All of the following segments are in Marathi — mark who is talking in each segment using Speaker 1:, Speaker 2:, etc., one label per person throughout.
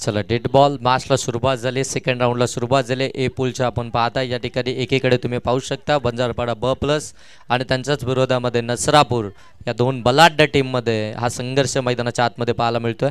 Speaker 1: चला डेड बॉल मॅचला सुरुवात झाली. सेकंड राऊंडला सुरुवात झाली. ए पूलच्या आपण पाहता या ठिकाणी एकीकडे तुम्ही पाहू शकता बंजारपाडा ब प्लस आणि त्यांच्याच विरोधामध्ये नसरापूर या दोन बलाढ्य टीममध्ये हा संघर्ष मैदानाच्या आतमध्ये पाहायला मिळतोय.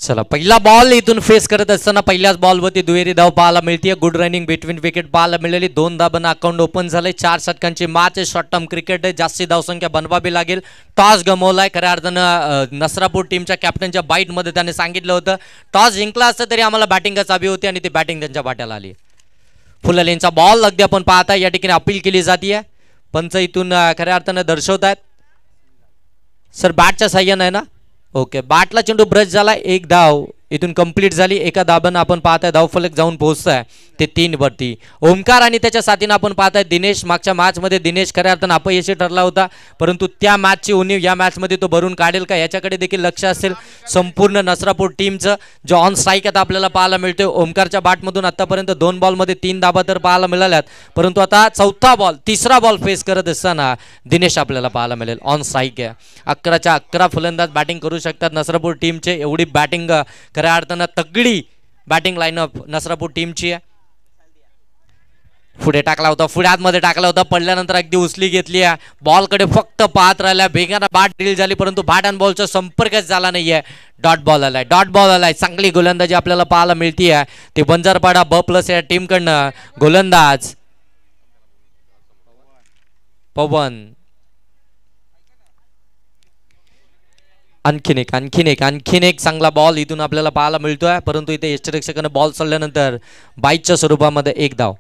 Speaker 1: चला पहिला बॉल इथून फेस करत असताना पहिल्याच बॉलवरती दुहेरी धाव पाहायला मिळते. गुड रनिंग बिटवीन विकेट पाहायला मिळाली. 2 धाबांना अकाउंट ओपन झाले. 4 षटकांची मॅच आहे. शॉर्ट टर्म क्रिकेट आहे. जास्ती धावसंख्या बनवावी लागेल. टॉस गमवलाय. खऱ्या अर्थानं नसरापूर टीमच्या कॅप्टनच्या बाईटमध्ये त्याने सांगितलं होतं टॉस जिंकला असतं तरी आम्हाला बॅटिंगच हवी होती आणि ती बॅटिंग त्यांच्या बाट्याला आली. फुल लेनचा बॉल अगदी आपण पाहता या ठिकाणी अपील केली जाते. पंच इथून खऱ्या अर्थानं दर्शवत आहेत. सर बॅटच्या साह्यानं आहे ना. ओके बॅटला चेंडू ब्रश झाला. एक धाव इथून कंप्लीट झाली. एका धाबानं आपण पाहताय धावफलक जाऊन पोहोचताय ते 3 वरती. ओमकार आणि त्याच्या साथीनं आपण पाहताय दिनेश. मागच्या मॅचमध्ये दिनेश खऱ्या अर्थानं अपयशी ठरला होता परंतु त्या मॅचची उणीव या मॅचमध्ये तो भरून काढेल का याच्याकडे देखील लक्ष असेल संपूर्ण नसरापूर टीमचं. जो ऑन स्ट्राईक आता आपल्याला पाहायला मिळतोय. ओमकारच्या बॅटमधून आतापर्यंत 2 बॉलमध्ये 3 धाबा तर पाहायला मिळाल्यात परंतु आता चौथा बॉल तिसरा बॉल फेस करत असताना दिनेश आपल्याला पाहायला मिळेल. ऑन स्ट्राईक आहे. 11च्या 11 फलंदाज बॅटिंग करू शकतात नसरापूर टीमचे. एवढी बॅटिंग खऱ्या अर्थानं तगडी बॅटिंग लाईनअप नसरापूर टीमची आहे. पुढे टाकला होता. पुढे आतमध्ये टाकला होता. पडल्यानंतर अगदी उचली घेतली आहे. बॉलकडे फक्त पाहत राहिल्या. वेगानं बॅट ड्रिल झाली परंतु बॅट अँड बॉलचा संपर्कच झाला नाहीये. डॉट बॉल आलाय. डॉट बॉल आलाय. चांगली गोलंदाजी आपल्याला पाहायला मिळते आहे. ते बंजारपाडा ब प्लस या टीमकडनं गोलंदाज पवन. आणखीन एक चांगला बॉल इथून आपल्याला पाहायला मिळतोय परंतु इथे यष्टिरक्षकाने बॉल सोडल्यानंतर बाईकच्या स्वरूपामध्ये एक धाव.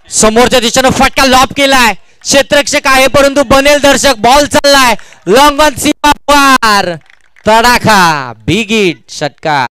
Speaker 1: समोरच्या दिशेनं फटका लॉब केलाय. क्षेत्ररक्षक आहे परंतु बनेल दर्शक. बॉल चाललाय लॉंग ऑन सीमा पार. तडाखा बिग हिट षटकार.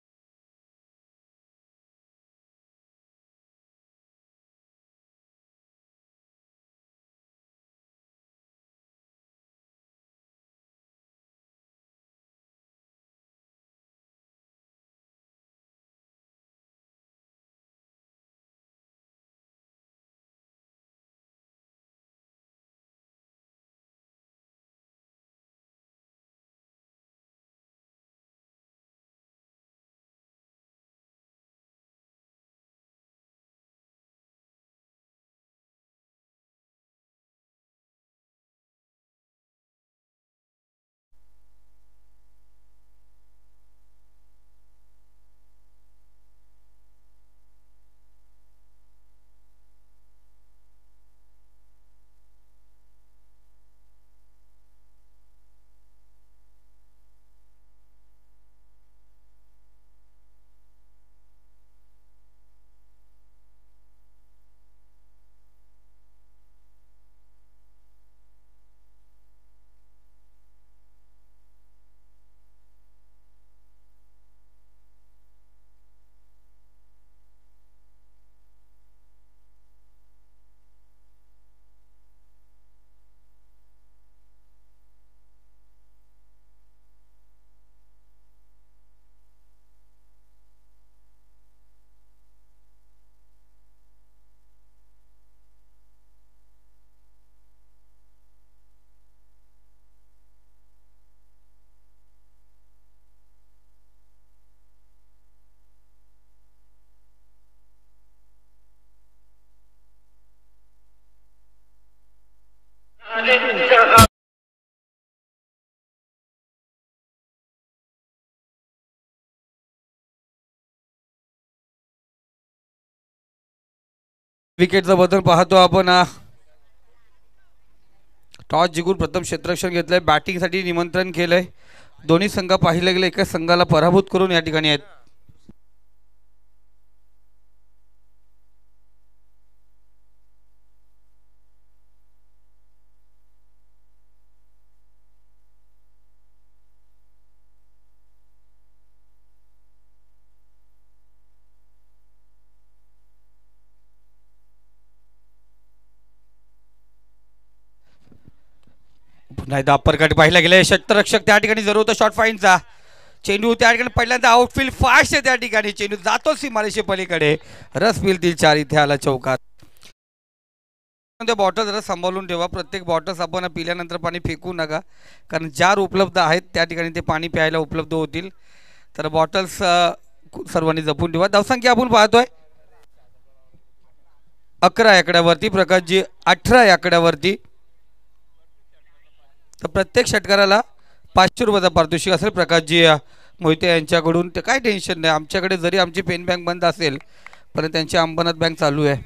Speaker 2: विकेटचं बदल पाहतो आपण. टॉस जिंकून प्रथम क्षेत्ररक्षण घेतलंय, बॅटिंगसाठी निमंत्रण केलंय. दोन्ही संघ पाहिले गेले एका संघाला पराभूत करून या ठिकाणी आहेत. पुन्हा एकदा अप्पर कट पाहिला गेले. क्षेत्ररक्षक त्या ठिकाणी जरूर होता शॉर्ट फाईनचा. चेंडू त्या ठिकाणी पहिल्यांदा आउटफील्ड फास्ट आहे. त्या ठिकाणी चेंडू जातो सीमारेषे पलीकडे. रस मिळतील 4. इथे आला चौकात. बॉटल जरा सांभाळून ठेवा. प्रत्येक बॉटल्स आपण पिल्यानंतर पाणी फेकू नका, कारण जार उपलब्ध आहेत त्या ठिकाणी ते पाणी प्यायला उपलब्ध होतील. तर बॉटल्स सर्वांनी जपून ठेवा. धावसंख्या आपण पाहतोय 11 आकड्यावरती, प्रकाशजी 18 आकड्यावरती. तर प्रत्येक षटकाराला 500 रुपयाचा पारितोषिक असेल प्रकाशजी मोहिते यांच्याकडून. ते काय टेन्शन नाही, आमच्याकडे जरी आमची पेन बँक बंद असेल पण त्यांची अंबरनाथ बँक चालू आहे.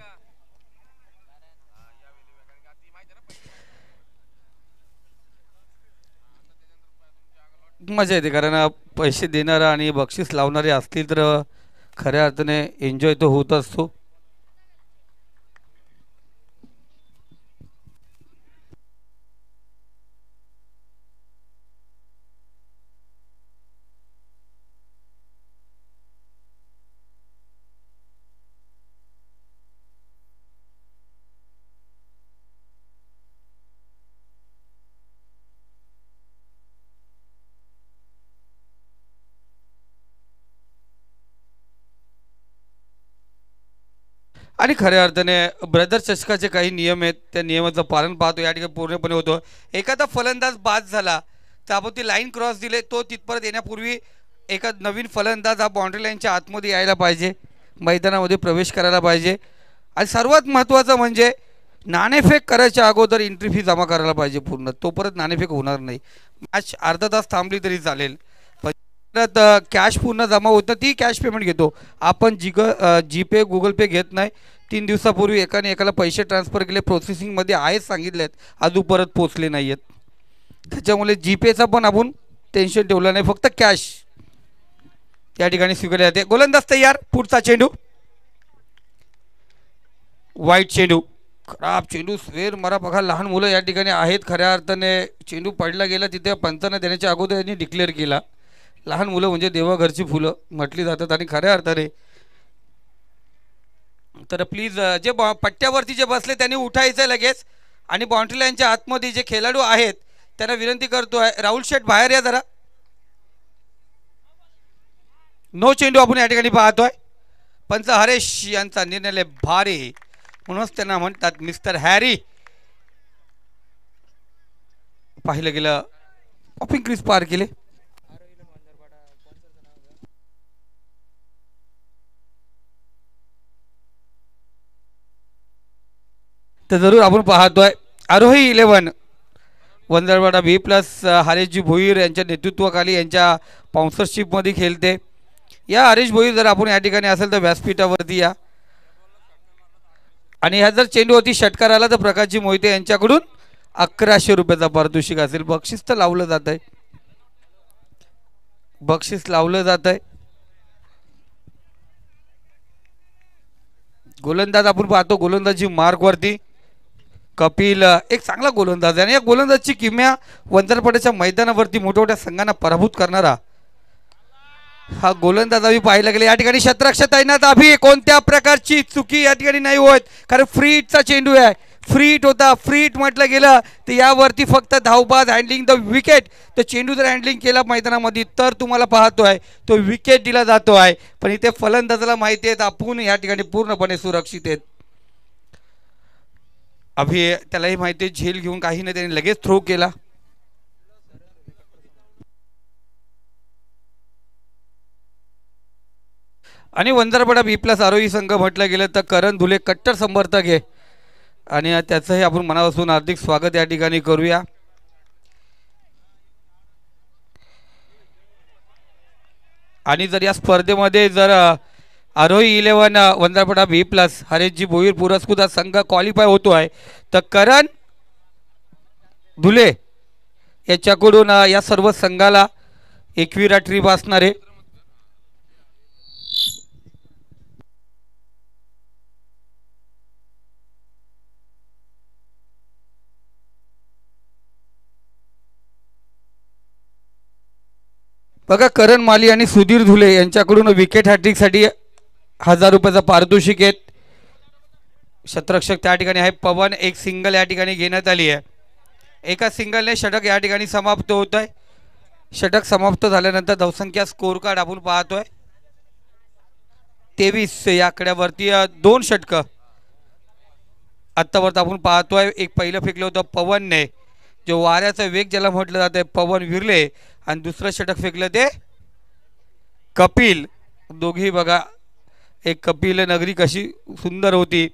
Speaker 2: मजा येते, कारण पैसे देणारा आणि बक्षीस लावणारे असतील तर खऱ्या अर्थाने एन्जॉय तो होत असतो. आणि खऱ्या अर्थाने ब्रदर चषकाचे काही नियम आहेत, त्या नियमाचं पालन पाहतो या ठिकाणी पूर्णपणे होतो. एखादा फलंदाज बाद झाला तर आपण ती लाईन क्रॉस दिले, तो तिथपर्यंत येण्यापूर्वी एका नवीन फलंदाज हा बाउंड्री लाईनच्या आतमध्ये यायला पाहिजे, मैदानामध्ये प्रवेश करायला पाहिजे. आणि सर्वात महत्त्वाचं म्हणजे नाणेफेक करायच्या अगोदर एंट्री फी जमा करायला पाहिजे पूर्ण. तोपर्यंत नाणेफेक होणार नाही. मॅच अर्धा तास थांबली तरी चालेल, कॅश पूर्ण जमा होत नाही, ती कॅश पेमेंट घेतो आपण. जीपे गुगल पे घेत नाही. 3 दिवसापूर्वी एकाने एकाला पैसे ट्रान्सफर केले, प्रोसेसिंगमध्ये आहेत सांगितलेत, अजून परत पोचले नाही आहेत. त्याच्यामुळे जीपेचा पण आपण टेन्शन ठेवलं नाही, फक्त कॅश त्या ठिकाणी स्वीकारले जाते. गोलंदाज तयार. पुढचा चेंडू वाईट चेंडू, खराब चेंडू. स्वेर मरा बघा, लहान मुलं या ठिकाणी आहेत. खऱ्या अर्थाने चेंडू पडला गेला तिथे पंचांना देण्याच्या अगोदर यांनी डिक्लेअर केला. लहान मुलं म्हणजे देवाघरची फुलं म्हटली जातात. आणि खऱ्या अर्थाने तर प्लीज जे पट्ट्यावरती जे बसले त्यांनी उठायचं लगेच. आणि बाउंड्री लाईनच्या आतमध्ये जे खेळाडू आहेत त्यांना विनंती करतो आहे, राहुल शेठ बाहेर या जरा. नो चेंडू आपण या ठिकाणी पाहतोय. पंच हरेश यांचा निर्णय लय भारी, म्हणूनच त्यांना म्हणतात मिस्टर हॅरी. पाहिलं गेलं ऑपिंग क्रीज पार केले. तर जरूर आपण पाहतोय आरोही 11 वंदरवाडा B+ हरेशजी भोईर यांच्या नेतृत्वाखाली यांच्या स्पॉन्सरशिपमध्ये खेळते. या हरेश भोईर जर आपण या ठिकाणी असेल तर व्यासपीठावरती या. आणि ह्या जर चेंडू होती षटकाराला तर प्रकाशजी मोहिते यांच्याकडून 1100 रुपयाचा पारितोषिक असेल. बक्षीस तर लावलं जात आहे, बक्षीस लावलं जात आहे. गोलंदाज आपण पाहतो, गोलंदाजी मार्कवरती कपिल एक चांगला गोलंदाज आहे. आणि या गोलंदाजची किमया वंजरपाड्याच्या मैदानावरती मोठ्या मोठ्या संघांना पराभूत करणारा हा गोलंदाज आम्ही पाहायला गेले. या ठिकाणी क्षेत्ररक्षक तैनात अभि, कोणत्या प्रकारची चुकी या ठिकाणी नाही होत, कारण फ्री हिटचा चेंडू आहे. फ्री हिट होता, फ्री हिट म्हटलं गेलं तर यावरती फक्त धावबाद हँडलिंग द विकेट. तर चेंडू जर हँडलिंग केला मैदानामध्ये तर तुम्हाला पाहतोय तो विकेट दिला जातो आहे. पण इथे फलंदाजाला माहिती आहे आपण या ठिकाणी पूर्णपणे सुरक्षित आहेत. अभि त्यालाही माहिती आहे, झेल घेऊन काही नाही, त्याने लगेच थ्रो केला. आणि वंजारपाडा B+ आरोही संघ म्हटलं गेलं तर करण धुले कट्टर समर्थक आहे. आणि त्याचंही आपण मनापासून हार्दिक स्वागत या ठिकाणी करूया. आणि जर या स्पर्धेमध्ये जर आरोही 11 वंदारपडा बी प्लस हरेशजी भोईर पुरस्कृत संघ क्वालिफाय होतो आहे. तर करण धुले याच्याकडून या सर्व संघाला एकविरा ट्रिप असणार आहे. बघा करण माली आणि सुधीर धुले यांच्याकडून विकेट हॅट्रिकसाठी 1000 रुपयाचा पारितोषिक आहेत. शतरक्षक त्या ठिकाणी आहे. पवन एक सिंगल या ठिकाणी घेण्यात आली आहे. एका सिंगलने षटक या ठिकाणी समाप्त होत आहे. षटक समाप्त झाल्यानंतर धावसंख्या स्कोर कार्ड आपण पाहतोय 23 या आकड्यावरती 2 षटक आत्तापर्यंत आपण पाहतोय. एक पहिलं फेकलं होतं पवनने, जो वाऱ्याचा वेग ज्याला म्हटलं जातं पवन विरले, आणि दुसरं षटक फेकलं ते कपिल. दोघी बघा, एक कपिल नगरी कशी सुंदर होती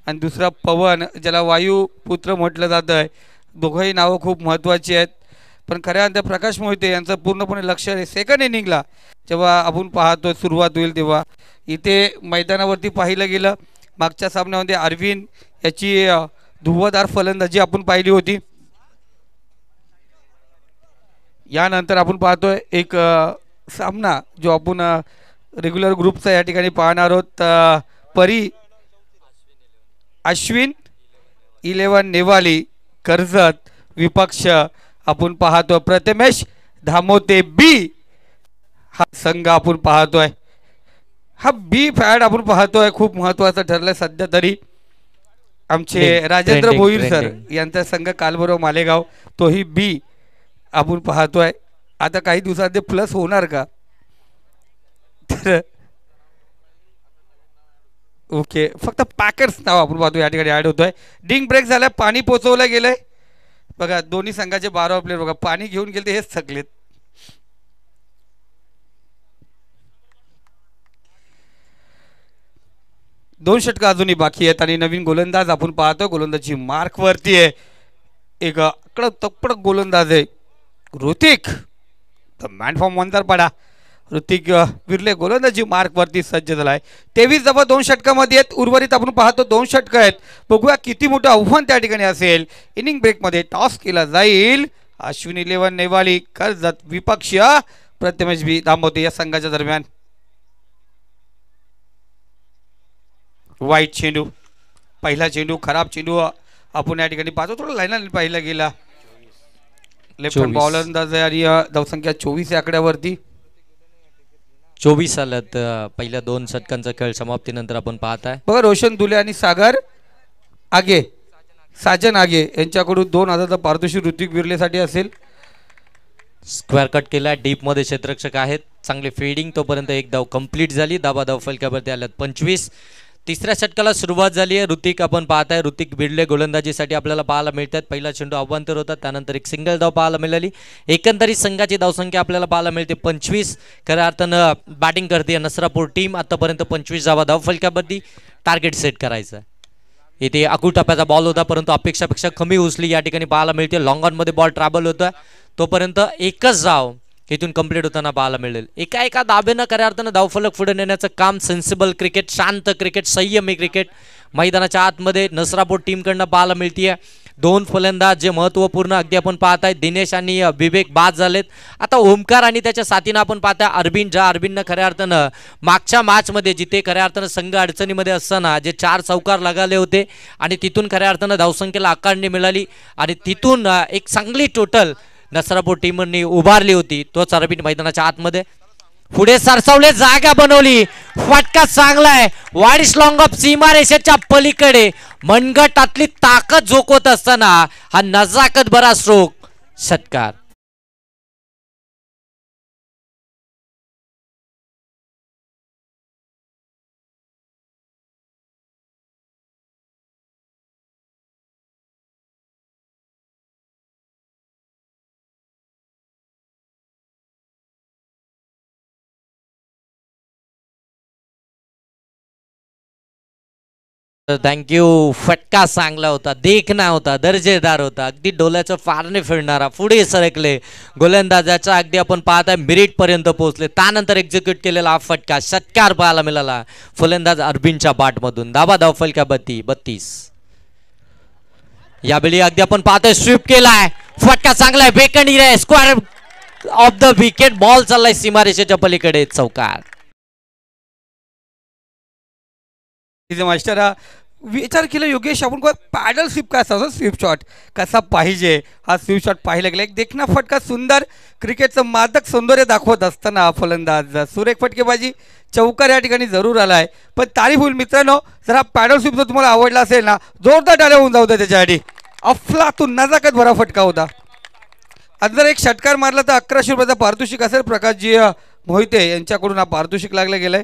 Speaker 2: आणि दुसरा पवन ज्याला वायुपुत्र म्हटलं जातं आहे. दोघंही नावं खूप महत्त्वाची आहेत. पण खऱ्या अर्थात प्रकाश मोहिते यांचं पूर्णपणे लक्ष सेकंड इनिंगला जेव्हा आपण पाहतो सुरुवात होईल तेव्हा इथे मैदानावरती पाहिलं गेलं. मागच्या सामन्यामध्ये अरविंद याची धुव्वाधार फलंदाजी आपण पाहिली होती. यानंतर आपण पाहतोय एक सामना जो आपण रेग्युलर ग्रुपचा या ठिकाणी पाहणार आहोत. परी अश्विन 11 नेवाली कर्जत विपक्ष आपण पाहतो प्रथमेश धामोते बी हा संघ आपण पाहतोय. हा बी फॅड आपण पाहतोय खूप महत्त्वाचं ठरलंय सध्या तरी. आमचे राजेंद्र भोईर सर यांचा संघ कालबरोबर मालेगाव, तोही बी आपण पाहतोय. आता काही दिवसात ते प्लस होणार का? तर ओके, फक्त पॅकर्स नाव आपण पाहतो या ठिकाणी ऍड होतोय. डिंग ब्रेक झालाय, पाणी पोचवलं गेलंय. बघा दोन्ही संघाचे 12 प्लेयर बघा पाणी घेऊन गेले, हेच थकलेत. दोन षटकं अजूनही बाकी आहेत आणि नवीन गोलंदाज आपण पाहतो. गोलंदाजी मार्क वरती आहे. एक कडक तपडक गोलंदाज आहे Hrithik, the man from Vandarpada. Hrithik विरले गोलंदाजी मार्क वरती सज्ज झालाय. 23 धावा 2 षटकामध्ये आहेत. उर्वरित आपण पाहतो 2 षटकं आहेत. बघूया किती मोठं आव्हान त्या ठिकाणी असेल. इनिंग ब्रेकमध्ये टॉस केला जाईल. अश्विन 11 नेवाली कर्जत विपक्ष प्रथमेश बी दामोते या संघाच्या दरम्यान. वाईट चेंडू, पहिला चेंडू खराब चेंडू आपण या ठिकाणी पाहतो. थोडं लाईन पाहिला गेला. लेफ्ट हँड बॉलर अंदाज आहे आणि धावसंख्या 24 या आकड्यावरती.
Speaker 1: 24 आल्यात पहिल्या 2 षटकांचा खेळ समाप्तीनंतर आपण पाहताय.
Speaker 2: बघा रोशन दुले आणि सागर आगे साजन आगे यांच्याकडून 2000चा पारितोषिक ऋतिक विरलेसाठी असेल.
Speaker 1: स्क्वेअर कट केला, डीप मध्ये क्षेत्ररक्षक आहेत. चांगले फिल्डिंग, तोपर्यंत एक धाव कंप्लीट झाली. धाबा धाव फलकावरती आल्यात 25. तिसऱ्या षटकाला सुरुवात झाली आहे. ऋतिक आपण पाहताय, ऋतिक भिडले गोलंदाजीसाठी आपल्याला पाहायला मिळतात. पहिला चेंडू अवांतर होता, त्यानंतर एक सिंगल धाव पाहायला मिळाली. एकंदरीत संघाची धावसंख्या आपल्याला पाहायला मिळते 25. खऱ्या अर्थानं बॅटिंग करते नसरापूर टीम. आतापर्यंत 25 धावा धाव फलकावरती टार्गेट सेट करायचं. इथे अकू टप्प्याचा बॉल होता, परंतु अपेक्षापेक्षा कमी उचली या ठिकाणी पाहायला मिळते. लॉंग ऑन मध्ये बॉल ट्रॅव्हल होता, तोपर्यंत एकच धाव इथून कंप्लीट होताना पाहायला मिळेल. एका दाबेनं खऱ्या अर्थानं धावफलक पुढे नेण्याचं काम सेन्सिबल क्रिकेट, शांत क्रिकेट, संयमी क्रिकेट मैदानाच्या आतमध्ये नसरापूर टीमकडनं पाहायला मिळतीये. 2 फलंदाज जे महत्त्वपूर्ण अगदी आपण पाहताय, दिनेश आणि विवेक बाद झालेत. आता ओमकार आणि त्याच्या साथीनं आपण पाहताय अरविंद, ज्या अरविंदनं खऱ्या अर्थानं मागच्या मॅचमध्ये जिथे खऱ्या अर्थानं संघ अडचणीमध्ये असताना जे 4 चौकार लगाले होते आणि तिथून खऱ्या अर्थानं धावसंख्येला आकारणी मिळाली आणि तिथून एक चांगली टोटल नसरापूर टीमनी उभारली होती. तोच अरविंद मैदानाच्या आतमध्ये पुढे सरसावले, जागा बनवली, फटका चांगलाय. वाईड लॉंग ऑफ सीमारेषेच्या पलीकडे मनगटातली ताकद झोकवत असताना हा नजाकत भरा स्ट्रोक षटकार. थँक्यू. फटका चांगला होता, देखना होता, दर्जेदार होता, अगदी डोल्याचं फारने फिरणारा, पुढे सरकले गोलंदाजाच्या, अगदी आपण पाहताय मिरिट पर्यंत पोहोचले. त्यानंतर एक्झिक्यूट केलेला हा फटका षटकार पाहायला मिळाला फलंदाज अरबिनच्या बॅटमधून. धावा फलका 32. यावेळी अगदी आपण पाहतोय स्वीप केलाय, फटका चांगला आहे, बेकंडी रे, square of the wicket, ball चाललाय सीमारेषेच्या पलीकडे, चौकार.
Speaker 2: मास्टर हा विचार केला योगेश, आपण पॅडल स्वीप कसा स्वीप शॉट कसा पाहिजे, हा स्वीप शॉट पाहिला गेला. एक देखना फटका, सुंदर क्रिकेटचं मादक सौंदर्य दाखवत असताना हा फलंदाज सुरेख फटकेबाजी, चौकार या ठिकाणी जरूर आलाय. पण तारीफ होईल मित्रांनो, जर हा पॅडल स्वीप जर तुम्हाला आवडला असेल ना, जोरदार टाळ्या होऊन जाऊ द्या त्याच्यासाठी. अफलातून नजाकत भरा फटका होता. आज जर एक षटकार मारला तर 1100 रुपयाचा पारितोषिक असेल. प्रकाशजी मोहिते यांच्याकडून हा पारितोषिक लागलं गेलंय.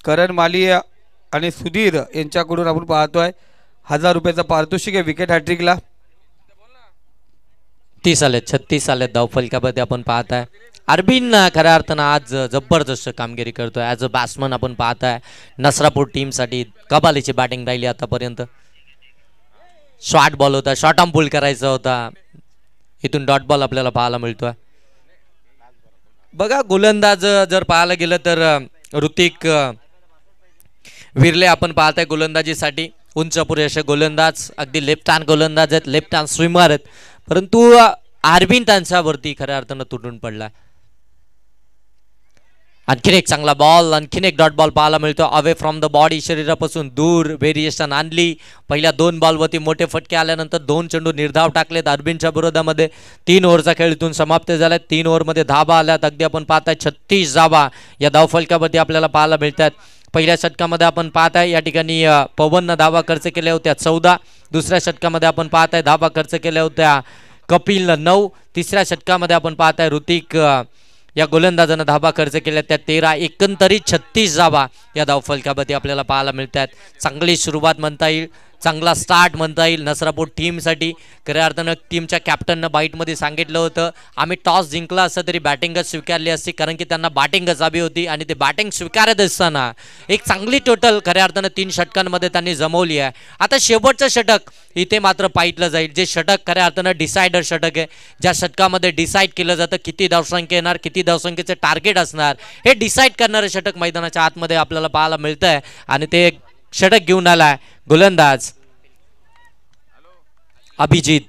Speaker 2: करण माली आणि सुधीर यांच्याकडून आपण पाहतोय 1000 रुपयाचा पारितोषिक आहे विकेट हॅट्रिकला.
Speaker 1: 36 आले धावफलकामध्ये आपण पाहताय. अरबिन खऱ्या अर्थानं आज जबरदस्त कामगिरी करतोय. ॲज अ बॅट्समन आपण पाहताय नसरापूर टीमसाठी कबालीची बॅटिंग राहिली आतापर्यंत. शॉर्ट बॉल होता, शॉर्ट आर्म पुल करायचा होता, इथून डॉट बॉल आपल्याला पाहायला मिळतोय. बघा गोलंदाज जर पाहायला गेलं तर ऋतिक विरले आपण पाहताय गोलंदाजीसाठी. उंच पुरेसे गोलंदाज, अगदी लेफ्ट हँड गोलंदाज आहेत, लेफ्ट हँड स्विमर आहेत, परंतु अरबिन त्यांच्यावरती खऱ्या अर्थानं तुटून पडला. आणखीन एक चांगला बॉल, आणखीन एक डॉट बॉल पाहायला मिळतो. अवे फ्रॉम द बॉडी, शरीरापासून दूर व्हेरिएशन आणली. पहिल्या 2 बॉलवरती मोठे फटके आल्यानंतर 2 चेंडू निर्धाव टाकलेत अरबिनच्या विरोधामध्ये. 3 ओव्हरचा खेळ इथून समाप्त झाला. 3 ओव्हरमध्ये धाबा आल्यात. अगदी आपण पाहताय 36 धाबा या धावफलकावरती आपल्याला पाहायला मिळतात. पहिल्या षटकामध्ये आपण पाहताय या ठिकाणी पवननं धावा खर्च केल्या होत्या 14. दुसऱ्या षटकामध्ये आपण पाहताय धावा खर्च केल्या होत्या कपिलनं 9. तिसऱ्या षटकामध्ये आपण पाहताय ऋतिक या गोलंदाजानं धाबा खर्च केल्या त्या 13. एकंदरीत 36 धाबा या धावफलकामध्ये आपल्याला पाहायला मिळतात. चांगली सुरुवात म्हणता येईल, चांगला स्टार्ट म्हणता येईल नसरापूर टीमसाठी. खऱ्या अर्थानं टीमच्या कॅप्टननं बाईटमध्ये सांगितलं होतं आम्ही टॉस जिंकला असं तरी बॅटिंगच स्वीकारली असती, कारण की त्यांना बॅटिंगच हवी होती. आणि ते बॅटिंग स्वीकारत असताना एक चांगली टोटल खऱ्या अर्थानं 3 षटकांमध्ये त्यांनी जमवली आहे. आता शेवटचं षटक इथे मात्र पाहिलं जाईल, जे षटक खऱ्या अर्थानं डिसायडर षटक आहे, ज्या षटकामध्ये डिसाईड केलं जातं किती धावसंख्या येणार, किती धावसंख्येचे टार्गेट असणार, हे डिसाईड करणारे षटक मैदानाच्या आतमध्ये आपल्याला पाहायला मिळतं आहे. आणि ते षटक घेऊन आलाय गोलंदाज अभिजित.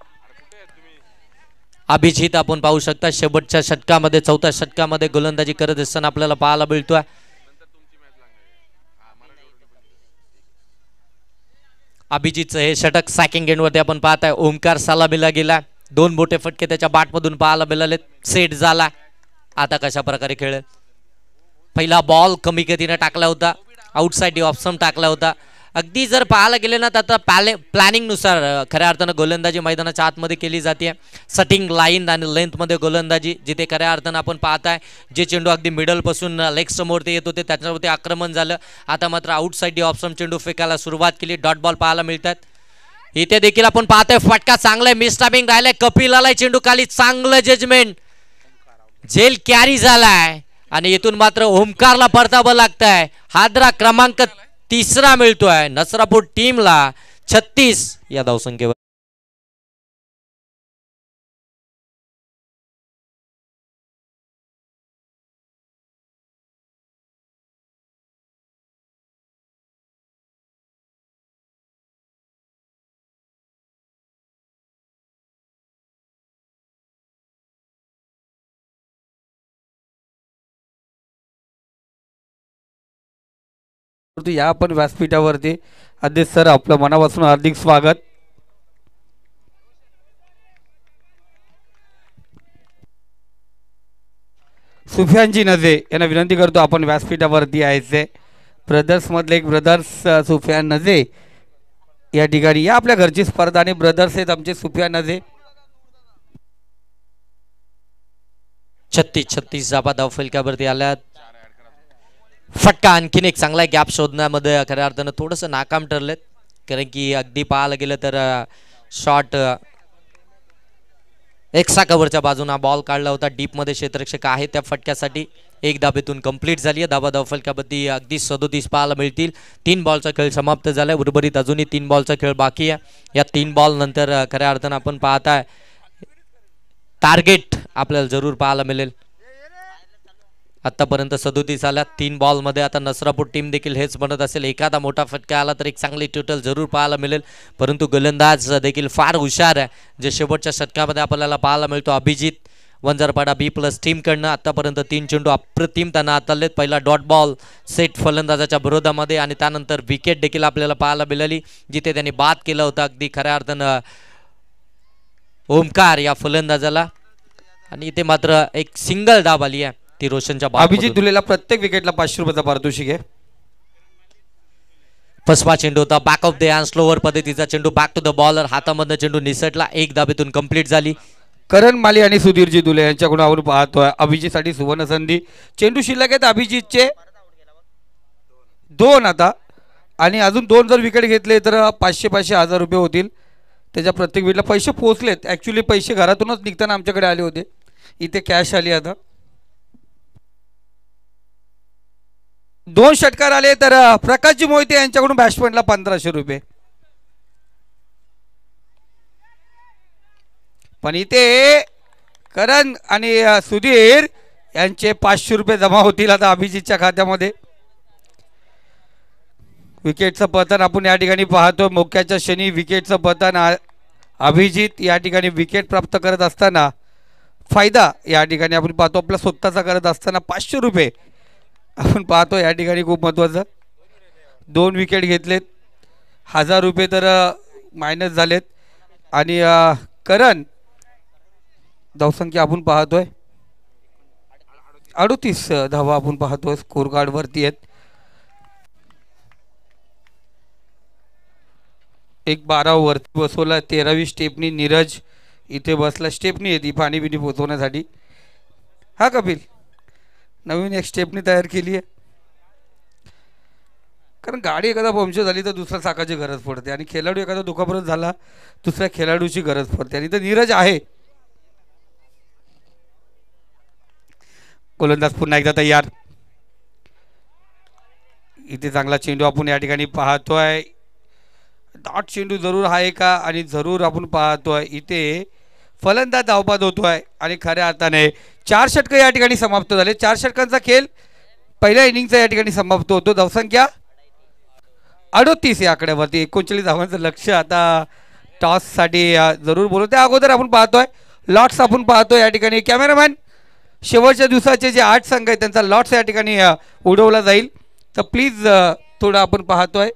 Speaker 1: आपण पाहू शकता शेवटच्या षटकामध्ये, 4थ्या षटकामध्ये गोलंदाजी करत असताना आपल्याला पाहायला मिळतोय. अभिजितचं हे षटक सॅकिंग एंडवरती आपण पाहताय. ओमकार सलामीला गेला, 2 मोठे फटके त्याच्या बॅटमधून पाहायला मिळाले. सेट झाला. आता कशा प्रकारे खेळेल. पहिला बॉल कमी गतीने टाकला होता, आउटसाइड ऑप्शन टाकला होता. अगदी जर पाहायला गेले ना तर आता प्लॅनिंगनुसार खऱ्या अर्थानं गोलंदाजी मैदानाच्या आतमध्ये केली जाते. सटिंग लाईन आणि लेंथमध्ये गोलंदाजी, जिथे खऱ्या अर्थानं आपण पाहताय जे चेंडू अगदी मिडलपासून लेग समोरती येत होते त्याच्यावरती आक्रमण झालं. आता मात्र आउटसाइड ऑप्शन चेंडू फेकायला सुरुवात केली. डॉट बॉल पाहायला मिळतात. इथे देखील आपण पाहतोय फटका चांगलाय, मिसटायमिंग राहिलाय, कपिल आलाय चेंडू खाली, चांगलं जजमेंट, झेल कॅरी झालाय. आणि इथून मात्र ओमकारला परतावं लागतंय. हादरा क्रमांक 3 मिळतोय नसरापूर टीमला 36 या धावसंख्येवर.
Speaker 2: या आपण व्यासपीठावरती आदेश सर आपलं मनापासून हार्दिक स्वागत. सुफियानजी नजे यांना विनंती करतो आपण व्यासपीठावरती यायचे. ब्रदर्स मधले एक ब्रदर्स सुफियान नजे या ठिकाणी या आपल्या घरची स्पर्धा आणि ब्रदर्स आहेत आमचे सुफियान नजे.
Speaker 1: 36 जाबा धावफलकावरती आल्यात. फटका आणखीन एक चांगला गॅप शोधण्यामध्ये खऱ्या अर्थानं थोडंसं नाकाम ठरलेत, कारण की अगदी पाहायला गेलं तर शॉट एक्स्ट्रा कव्हरच्या बाजूने बॉल काढला होता. डीपमध्ये क्षेत्ररक्षक आहे त्या फटक्यासाठी एक धाबेतून कंप्लीट झाली आहे. धाबा फलकामध्ये अगदी 37 पाहायला मिळतील. 3 बॉलचा खेळ समाप्त झालाय. उर्वरित अजूनही 3 बॉलचा खेळ बाकी आहे. या 3 बॉल नंतर खऱ्या अर्थानं आपण पाहताय टार्गेट आपल्याला जरूर पाहायला मिळेल. आतापर्यंत 37 आल्या 3 बॉलमध्ये. आता नसरापूर टीम देखील हेच म्हणत असेल, एखादा मोठा फटका आला तर एक चांगली टोटल जरूर पाहायला मिळेल. परंतु गोलंदाज देखील फार हुशार आहे, जे शेवटच्या षटकामध्ये आपल्याला पाहायला मिळतो. अभिजित वंजारपाडा B+ टीमकडनं आतापर्यंत 3 चेंडू अप्रतिम त्यांना हाताळलेत. पहिला डॉट बॉल सेट फलंदाजाच्या विरोधामध्ये आणि त्यानंतर विकेट देखील आपल्याला पाहायला मिळाली, जिथे त्यांनी बाद केला होता अगदी खऱ्या अर्थानं ओमकार या फलंदाजाला. आणि इथे मात्र एक सिंगल धाव आली आहे ती रोशनच्या बॉल.
Speaker 2: अभिजित दुलेला प्रत्येक विकेटला 500 रुपयाचा पारितोषिक आहे.
Speaker 1: फसवा चेंडू होता back of the hand, slower पद्धतीचा चेंडू बॅक टू द बॉलर. हातामधनं चेंडू निसटला. एक धाबेतून कंप्लीट झाली.
Speaker 2: करण माली आणि सुधीरजी दुले यांच्याकडून आपण पाहतोय अभिजितसाठी सुवर्ण संधी. चेंडू शिल्लक आहेत अभिजितचे 2 आता, आणि अजून 2 जर विकेट घेतले तर 500-500 1000 रुपये होतील. त्याच्या प्रत्येक विकेटला पैसे पोहोचलेत. ॲक्च्युली पैसे घरातूनच निघताना आमच्याकडे आले होते. इथे कॅश आली. आता 2 षटकार आले तर प्रकाशजी मोहिते यांच्याकडून बॅट्समॅनला 1500 रुपये. पण इथे करण आणि सुधीर यांचे 500 रुपये जमा होतील आता अभिजितच्या खात्यामध्ये. विकेटचं पतन आपण या ठिकाणी पाहतो. मोक्याच्या क्षणी विकेटचं पतन. अभिजित या ठिकाणी विकेट प्राप्त करत असताना फायदा या ठिकाणी आपण पाहतो आपला स्वतःचा करत असताना 500 रुपये आपण पाहतो या ठिकाणी खूप महत्त्वाचं. 2 विकेट घेतलेत, 1000 रुपये तर मायनस झालेत. आणि करण धावसंख्या आपण पाहतोय 38 धावा आपण पाहतोय स्कोर कार्ड वरती आहेत. एक 12 वरती बसवला. 13वी स्टेपनी नीरज इथे बसला. स्टेपनी येते पाणी बिणी पोचवण्यासाठी. हा कपिल नवीन एक स्टेपनी तयार केली आहे, कारण गाडी एखादा पंक्चर झाली तर दुसऱ्या चाकाची गरज पडते आणि खेळाडू एखादा दुखापत झाला दुसऱ्या खेळाडूची गरज पडते. आणि तर नीरज आहे. गोलंदाज पुन्हा एकदा तयार. इथे चांगला चेंडू आपण या ठिकाणी पाहतोय. डॉट चेंडू जरूर आहे का, आणि जरूर आपण पाहतोय इथे फलंदाज धावबाद होतोय. आणि खऱ्या अर्थाने 4 षटक या ठिकाणी समाप्त झाले. 4 षटकांचा खेळ पहिल्या इनिंगचा या ठिकाणी समाप्त होतो. धावसंख्या 38 या आकड्यावरती. 39 धावांचं लक्ष आता टॉससाठी जरूर बोलू. त्या अगोदर आपण पाहतोय लॉट्स आपण पाहतोय या ठिकाणी. कॅमेरामॅन शेवटच्या दिवसाचे जे 8 संघ आहेत त्यांचा लॉट्स या ठिकाणी उडवला जाईल, तर प्लीज थोडं आपण पाहतोय.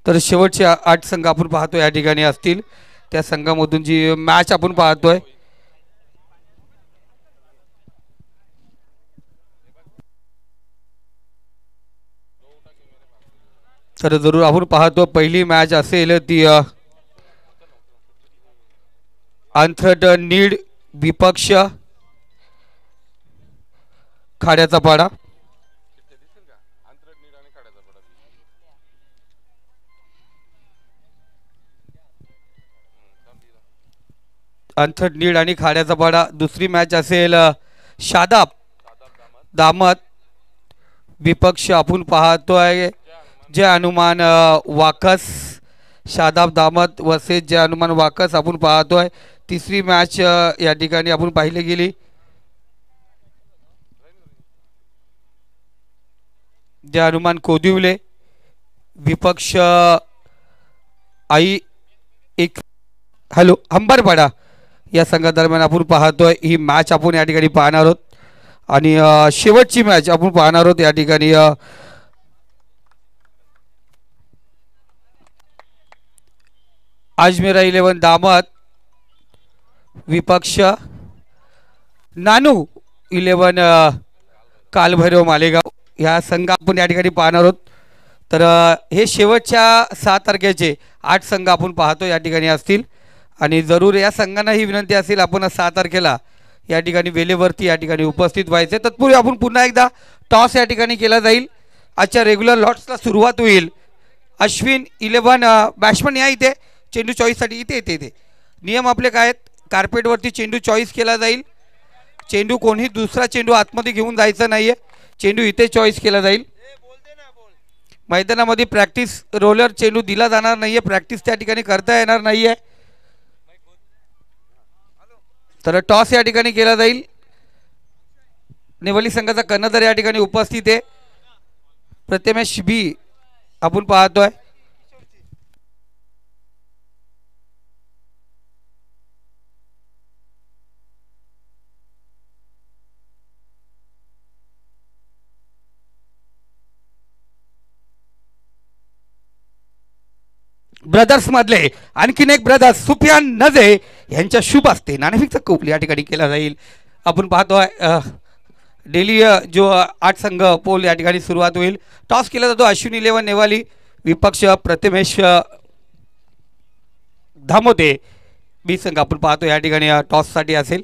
Speaker 2: तर शेवटचे 8 संघ आपण पाहतोय या ठिकाणी असतील. त्या संघामधून जी मॅच आपण पाहतोय तर जरूर आपण पाहतो पहिली मॅच असेल ती अंथरट नीड विपक्ष खाड्याचा पाडा. अंथट नीड आणि खाड्याचा पाडा. दुसरी मॅच असेल शादाब दामत विपक्ष आपण पाहतोय जय हनुमान वाकस. शादाब दामत वर्सेस जय हनुमान वाकस आपण पाहतोय. तिसरी मॅच या ठिकाणी आपण पाहिली गेली. जय हनुमान कोदिवले विपक्ष आई एक हॅलो अंबरपाडा या संघादरम्यान आपण पाहतोय. ही मॅच आपण या ठिकाणी पाहणार आहोत आणि शेवटची मॅच आपण पाहणार आहोत या ठिकाणी. अजमेरा 11 दामत विपक्ष नानू 11 कालभैरव मालेगाव ह्या संघ आपण या ठिकाणी पाहणार आहोत. तर हे शेवटच्या 6 तारखेचे 8 संघ आपण पाहतो या ठिकाणी असतील आणि जरूर या संघांना ही विनंती असेल आपण 6 तारखेला या ठिकाणी वेळेवरती या ठिकाणी उपस्थित व्हायचे. तत्पूर्वी आपण पुन्हा एकदा टॉस या ठिकाणी केला जाईल. आजच्या रेग्युलर लॉट्सला सुरुवात होईल. अश्विन 11 बॅट्समन या इथे चेंडू चॉईससाठी इथे नियम आपले काय आहेत. कार्पेटवरती चेंडू चॉईस केला जाईल. चेंडू कोणी दुसरा चेंडू आतमध्ये घेऊन जायचा नाही आहे. चेंडू इथे चॉईस केला जाईल. मैदानामध्ये प्रॅक्टिस रोलर चेंडू दिला जाणार नाही आहे. प्रॅक्टिस त्या ठिकाणी करता येणार नाही आहे. तर टॉस या ठिकाणी केला जाईल. नेवाली संघाचा कर्णधार या ठिकाणी उपस्थित आहे. प्रथमेश बी आपण पाहतोय. ब्रदर्स मधले आणखीन एक ब्रदर्स सुफियान नजे यांच्या शुभ असते नाणेफेकचा कौल या ठिकाणी केला जाईल. आपण पाहतोय डेली जो 8 संघ पोल या ठिकाणी सुरुवात होईल. टॉस केला जातो. अश्विन 11 नेवाली विपक्ष प्रथमेश धामोते बी संघ आपण पाहतो या ठिकाणी टॉस साठी असेल.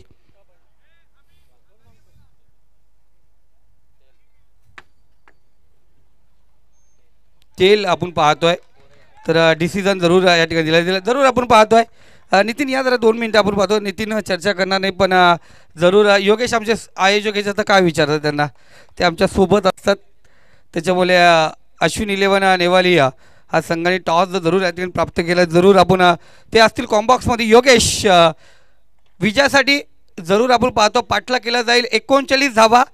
Speaker 2: तेल आपण पाहतोय. तर डिसिजन जरूर या ठिकाणी दिला जरूर आपण पाहतोय. नितीन या जरा 2 मिनिटं आपण पाहतो. नितीन चर्चा करणार नाही पण जरूर योगेश आमचे आयोजक याचं तर काय विचारतात त्यांना ते आमच्या सोबत असतात. त्याच्यामुळे अश्विन 11 नेवाली हा संघाने टॉस जरूर या ठिकाणी प्राप्त केला. जरूर आपण ते असतील कॉम्बॉक्समध्ये. योगेश विजयासाठी जरूर आपण पाहतो. पाठला केला जाईल. 39 धावा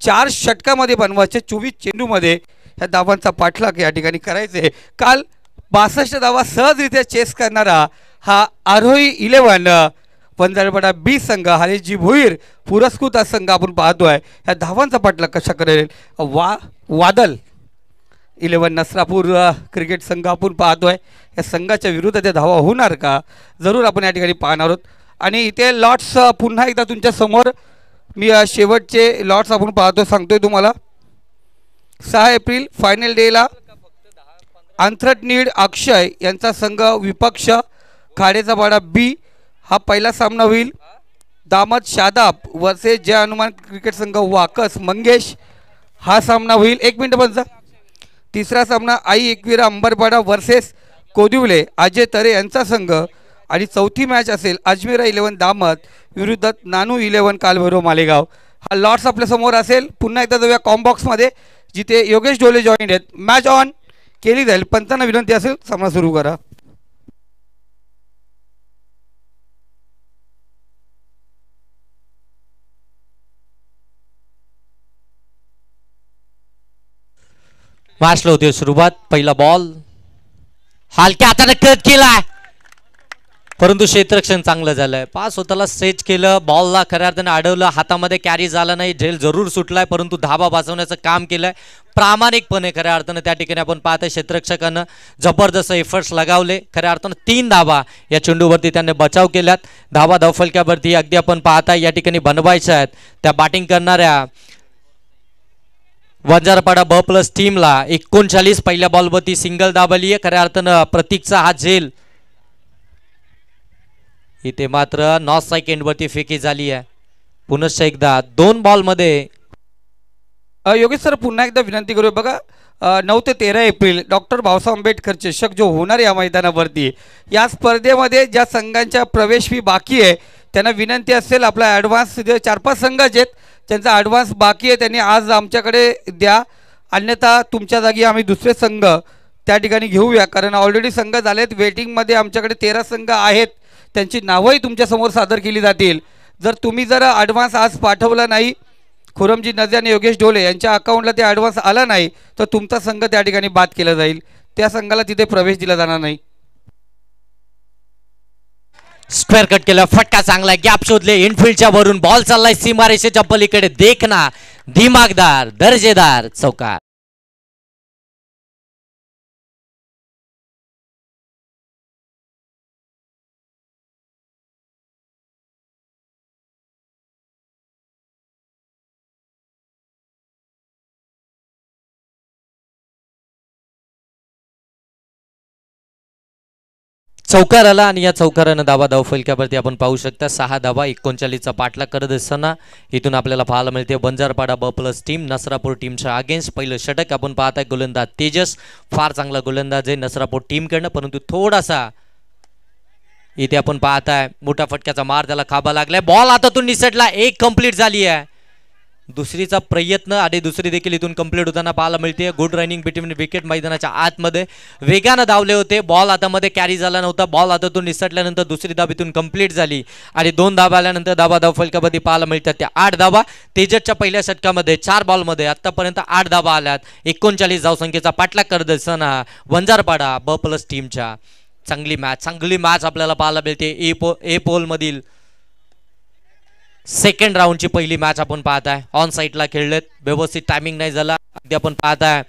Speaker 2: 4 षटकामध्ये बनवायचे. 24 चेंडूमध्ये ह्या धावांचा पाठलाग या ठिकाणी करायचे. काल 62 धावा सहजरित्या चेस करणारा हा आरोही 11 पंजाबपाडा बी संघ हालेजी भोईर पुरस्कृत संघ आपण पाहतोय. ह्या धावांचा पाठलाग कशा करेल. वादल 11 नसरापूर क्रिकेट संघ आपण पाहतोय. या संघाच्या विरुद्ध त्या धावा होणार का जरूर आपण या ठिकाणी पाहणार आहोत. आणि इथे लॉट्स पुन्हा एकदा तुमच्या समोर मी शेवटचे लॉट्स आपण पाहतो सांगतोय तुम्हाला. 6 एप्रिल फायनल डेला अंथरट नीड अक्षय यांचा संघ विपक्ष खाडेचा पाडा बी हा पहिला सामना होईल. दामत शादाब वर्सेस जय हनुमान क्रिकेट संघ वाकस मंगेश हा सामना होईल. 1 मिनिट बंद. तिसरा सामना आई 21 अंबरपाडा वर्सेस कोदिवले अजय तरे यांचा संघ. आणि चौथी मॅच असेल अजमेरा 11 दामत विरुद्ध नानू 11 कालभैरव मालेगाव. हा लॉट्स आपल्या समोर असेल. पुन्हा एकदा जाऊया कॉम्बॉक्समध्ये जिथे योगेश डोले जॉईंट आहेत. मॅच ऑन केली जाईल. पंचांना विनंती असेल सामना सुरू करा.
Speaker 1: मॅचला होती सुरुवात. पहिला बॉल हलक्या हाताने कट केलाय परंतु क्षेत्ररक्षण चांगलं झालंय. पास स्वतःला स्ट्रेच केलं. बॉलला खऱ्या अर्थाने अडवलं. हातामध्ये कॅरी झाला नाही. झेल जरूर सुटलाय परंतु धाबा वाचवण्याचं काम केलंय प्रामाणिकपणे. खऱ्या अर्थाने त्या ठिकाणी आपण पाहतोय क्षेत्ररक्षकानं जबरदस्त एफर्ट्स लगावले. खऱ्या अर्थानं 3 धाबा या चेंडूवरती त्यांनी बचाव केल्यात. धाबा धावफलक्यावरती अगदी आपण पाहताय या ठिकाणी बनवायच्या आहेत. त्या बॅटिंग करणाऱ्या वंजारपाडा ब प्लस टीमला 39 पहिल्या बॉलवरती सिंगल दाबली आहे. खऱ्या अर्थानं प्रतीकचा हा झेल इथे मात्र नॉर्थ स्ट्राईक एंडवरती फेकी झाली आहे. पुनश्च एकदा 2 बॉलमध्ये
Speaker 2: योगेश सर पुन्हा एकदा विनंती करूया. बघा 9 ते 13 एप्रिल डॉक्टर बाबासाहेब आंबेडकर चषक जो होणार या मैदानावरती या स्पर्धेमध्ये ज्या संघांच्या प्रवेश फी बाकी आहे त्यांना विनंती असेल आपला ॲडव्हान्स जे 4-5 संघ आहेत त्यांचा ॲडव्हान्स बाकी आहे त्यांनी आज आमच्याकडे द्या, अन्यथा तुमच्या जागी आम्ही दुसरे संघ त्या ठिकाणी घेऊया, कारण ऑलरेडी संघ झालेत वेटिंगमध्ये. आमच्याकडे 13 संघ आहेत, त्यांची नावंही तुमच्यासमोर सादर केली जातील. जर ॲडव्हान्स आज पाठवला नाही, खुरमजी नजे आणि योगेश ढोले यांच्या अकाउंटला ते ॲडव्हान्स आला नाही तर तुमचा संघ त्या ठिकाणी बाद केला जाईल, त्या संघाला तिथे प्रवेश दिला जाणार नाही.
Speaker 1: स्क्वेअर कट केला, फटका चांगला, गॅप शोधले, इनफिल्डच्या वरून बॉल चाललाय सीमारेषेच्या पलीकडे. देखना, दिमागदार, दर्जेदार चौकार. चौकार आला आणि या चौकारानं धावा फलकावरती आपण पाहू शकता 6 धावा. 39चा पाठलाग करत असताना इथून आपल्याला पाहायला मिळते बंजारपाडा ब+ टीम नसरापूर टीमच्या अगेन्स्ट. पहिलं षटक आपण पाहताय गोलंदाज तेजस, फार चांगला गोलंदाज आहे नसरापूर टीमकडनं, परंतु थोडासा इथे आपण पाहताय मोठा फटक्याचा मार, त्याला खाबा लागलाय. बॉल हातातून निसटला, एक कंप्लीट झाली आहे. दुसरीचा प्रयत्न आणि दुसरी देखील इथून कंप्लीट होताना पाहायला मिळते. गुड रनिंग बिटवीन विकेट, मैदानाच्या आतमध्ये वेगानं धावले होते, बॉल हातामध्ये कॅरी झाला नव्हता. बॉल हातातून निसटल्यानंतर दुसरी धाव इथून कंप्लीट झाली आणि 2 धावा आल्यानंतर धाव फलकामध्ये पाहायला मिळतात त्या 8 धावा. तेजसच्या पहिल्या षटकामध्ये 4 बॉलमध्ये आतापर्यंत 8 धावा आल्यात. 39 धावसंख्येचा पाठलाग करत असताना वंजारपाडा ब+ टीमच्या चांगली मॅच आपल्याला पाहायला मिळते. ए पोल मधील सेकंड राऊंडची पहिली मॅच आपण पाहताय. ऑन साईडला खेळलेत, व्यवस्थित टायमिंग नाही झाला. अगदी आपण पाहताय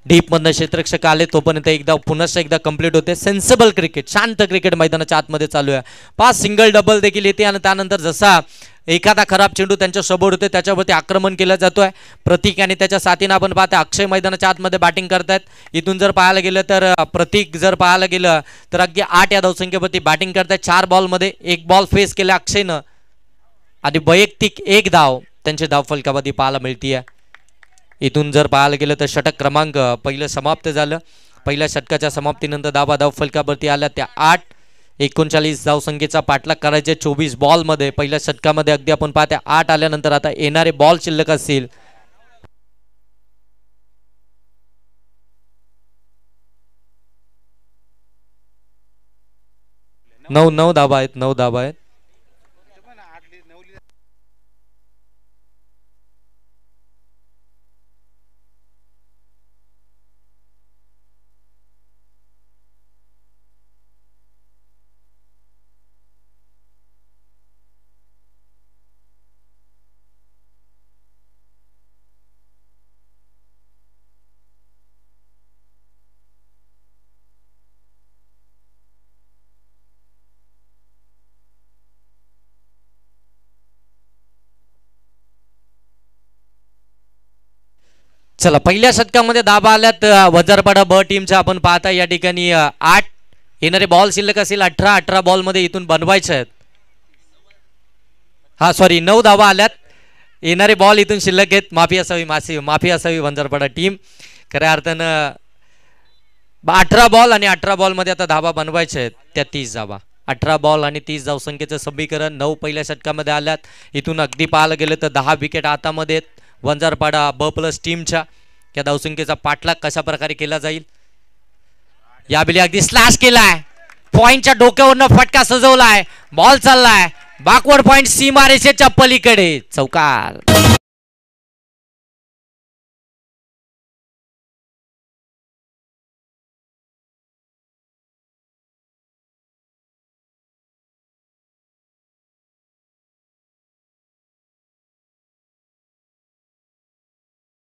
Speaker 1: डीप मधनं क्षेत्ररक्षक आले तोपर्यंत पुन्हा कंप्लीट होते. सेन्सिबल क्रिकेट, शांत क्रिकेट मैदानाच्या आतमध्ये चालू आहे. 5 सिंगल डबल देखील येते आणि त्यानंतर जसा एखादा खराब चेंडू त्यांच्या समोर होते त्याच्यावरती आक्रमण केलं जातोय. प्रतीक आणि त्याच्या साथीनं आपण पाहताय अक्षय मैदानाच्या आतमध्ये बॅटिंग करतायत. इथून जर पाहायला गेलं तर प्रतीक जर पाहायला गेलं तर अगदी 8 या धावसंख्येवरती बॅटिंग करतायत. 4 बॉलमध्ये 1 बॉल फेस केला अक्षयनं आणि वैयक्तिक 1 धाव त्यांच्या धावफलकावरती पाहायला मिळतीये. इथून जर पाहायला गेलं तर षटक क्रमांक पहिलं समाप्त झालं. पहिल्या षटकाच्या समाप्तीनंतर धावफलकावरती आल्या त्या 8. 39 धावसंख्येचा पाठलाग करायचे 24 बॉलमध्ये. पहिल्या षटकामध्ये अगदी आपण पाहते 8 आल्यानंतर आता येणारे बॉल शिल्लक असतील. 9 धावा आहेत. 9 धावा आहेत. चला पहिल्या षटकामध्ये धाबा आल्यात वंजारपाडा ब टीमच्या. आपण पाहता या ठिकाणी 8 येणारे बॉल शिल्लक असेल. 18 बॉलमध्ये इथून बनवायचे आहेत. हा सॉरी 9 धावा आल्यात. येणारे बॉल इथून शिल्लक आहेत. माफी असावी वंजारपाडा टीम. खऱ्या अर्थानं 18 बॉल आणि 18 बॉलमध्ये आता धावा बनवायचे आहेत त्या 30 धावा. 18 बॉल आणि 30 धावसंख्येचं समीकरण 9 पहिल्या षटकामध्ये आल्यात. इथून अगदी पाहायला गेलं तर 10 विकेट हातामध्ये आहेत वंजारपाडा ब+ टीमच्या. या धावसंख्येचा पाठलाग कशा प्रकारे केला जाईल यावेळी अगदी स्लॅश केलाय. पॉइंटच्या डोक्यावरनं फटका सजवलाय. बॉल चाललाय बॅकवर्ड पॉइंट सीमारेषेच्या पलीकडे. चौकार.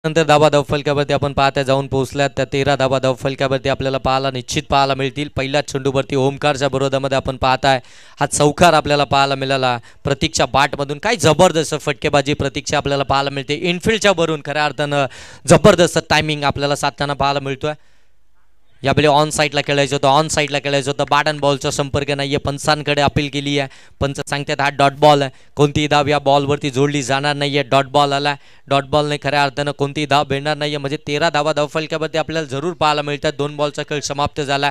Speaker 1: नंतर धावा फलकावरती आपण पाहता जाऊन पोहोचल्यात त्या 13 धावा फलकावरती आपल्याला निश्चित पाहायला मिळतील. पहिल्या चेंडूवरती ओमकारच्या विरोधामध्ये आपण पाहताय हा चौकार आपल्याला पाहायला मिळाला प्रतीकच्या बॅटमधून. काय जबरदस्त फटकेबाजी प्रतीकच्या आपल्याला पाहायला मिळते. इनफिल्डच्या वरून खऱ्या अर्थानं जबरदस्त टायमिंग आपल्याला साधताना पाहायला मिळतोय. यावेळी ऑन साईडला खेळायचं होतं. बॅट अँड बॉलचा संपर्क नाहीये. पंचांकडे अपील केली आहे. पंच सांगतात हा डॉट बॉल आहे, कोणतीही धाव या बॉलवरती जोडली जाणार नाहीये. डॉट बॉल आला. डॉट बॉलने खऱ्या अर्थानं कोणतीही धाव भेटणार नाहीये. म्हणजे 13 धावा फलकावरती आपल्याला जरूर पाहायला मिळतात. 2 बॉलचा खेळ समाप्त झाला.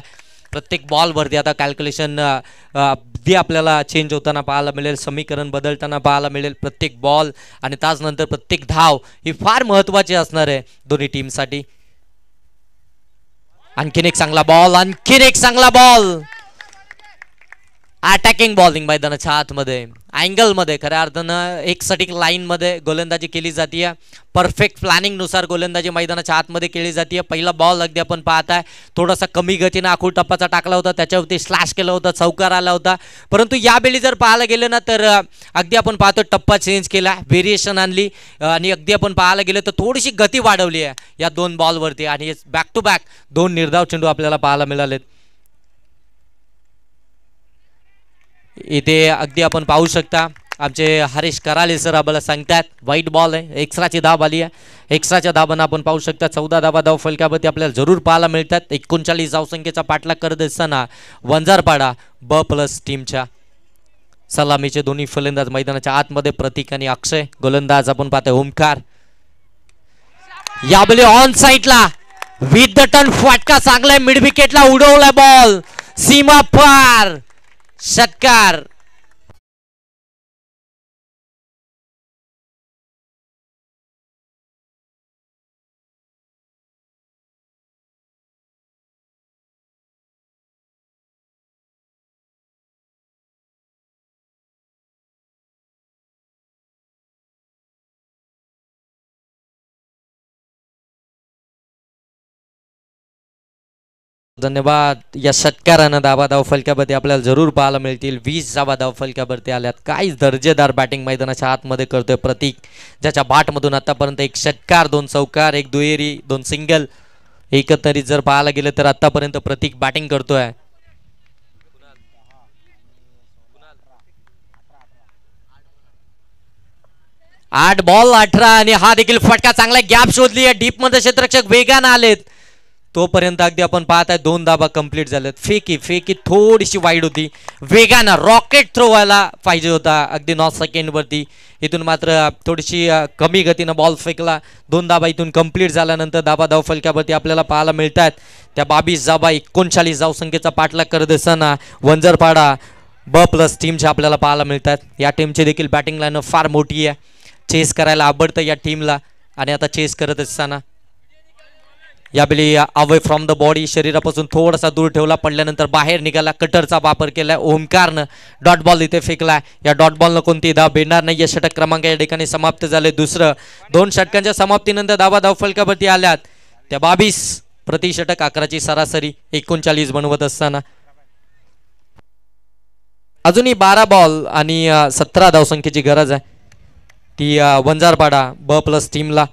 Speaker 1: प्रत्येक बॉलवरती आता कॅल्क्युलेशन अगदी आपल्याला चेंज होताना पाहायला मिळेल, समीकरण बदलताना पाहायला मिळेल. प्रत्येक बॉल आणि त्याचनंतर प्रत्येक धाव ही फार महत्त्वाची असणार आहे दोन्ही टीमसाठी. आणखीन एक चांगला बॉल, आणखीन एक चांगला बॉल. अटॅकिंग बॉलिंग मैदानाच्या आतमध्ये अँगलमध्ये खऱ्या अर्थानं एक सटीक लाईनमध्ये गोलंदाजी केली जाते. परफेक्ट प्लॅनिंगनुसार गोलंदाजी मैदानाच्या आतमध्ये केली जाते. पहिला बॉल अगदी आपण पाहताय थोडासा कमी गतीने आखूड टप्पाचा टाकला होता, त्याच्यावरती स्लॅश केला होता, चौकार आला होता. परंतु यावेळी जर पाहायला गेलं ना तर अगदी आपण पाहतो टप्पा चेंज केला, व्हेरिएशन आणली आणि अगदी आपण पाहायला गेलं तर थोडीशी गती वाढवली आहे या दोन बॉलवरती आणि बॅक टू बॅक दोन निर्धाव चेंडू आपल्याला पाहायला मिळालेत. इथे अगदी आपण पाहू शकता आमचे हरीश कराले सर आम्हाला सांगतात वाईट बॉल आहे, एक्स्ट्राची धाव आली आहे. एक्स्ट्राच्या धावांना आपण पाहू शकता 14 धावा धाव फलकावरती आपल्याला जरूर पाहायला मिळतात. 39 धावसंख्येचा पाठलाग करत असताना वंजारपाडा ब+ टीमच्या सलामीचे दोन्ही फलंदाज मैदानाच्या आतमध्ये प्रतीक आणि अक्षय. गोलंदाज आपण पाहतोय ओमकार. यावेळी ऑन साईडला विथ द टर्न फटका चांगलाय, मिड विकेटला उडवलाय बॉल, सीमा पार, षटकार. धन्यवाद. या षटकारानं धावा धाव फलकावरती आपल्याला जरूर पाहायला मिळतील. 20 धावा धाव फलकावरती आल्यात. काय दर्जेदार बॅटिंग मैदानाच्या आतमध्ये करतोय प्रतीक, ज्याच्या बाटमधून आतापर्यंत एक षटकार, 2 चौकार, 1 दुहेरी, 2 सिंगल. एकंदरीत जर पाहायला गेलं तर आतापर्यंत प्रतीक बॅटिंग करतोय. आठ बॉल 18 आणि हा देखील फटका चांगला गॅप शोधली आहे. डीप मध्ये क्षेत्ररक्षक वेगानं आलेत तोपर्यंत अगदी आपण पाहताय 2 धाबा कंप्लीट झालेत. फेकी थोडीशी वाईड होती, वेगानं रॉकेट थ्रो व्हायला पाहिजे होता अगदी 9 सेकंडवरती. इथून मात्र थोडीशी कमी गतीनं बॉल फेकला. 2 धाबा इथून कंप्लीट झाल्यानंतर धाबा धाव फलकावरती आपल्याला पाहायला मिळतात. त्या 22 धाबा 39 धावसंख्येचा पाठलाग करत असताना वंजारपाडा ब+ टीमच्या आपल्याला पाहायला मिळतात. या टीमची देखील बॅटिंग लाईन फार मोठी आहे, चेस करायला आवडतं या टीमला. आणि आता चेस करत असताना यावेळी अवे फ्रॉम द बॉडी, शरीरापासून थोडासा दूर ठेवला, पडल्यानंतर बाहेर निघाला, कटरचा वापर केलाय. ओमकारनं डॉट बॉल इथे फेकलाय. या डॉट बॉलनं कोणती धाव भेटणार नाही. या षटक क्रमांक या ठिकाणी समाप्त झाले. दुसरं 2 षटकांच्या समाप्तीनंतर धावा धाव फलकावरती आल्यात त्या 22 प्रति षटक, 11ची सरासरी 39 बनवत असताना अजूनही 12 बॉल आणि 17 धावसंख्येची गरज आहे ती वंजारपाडा ब+ टीमला.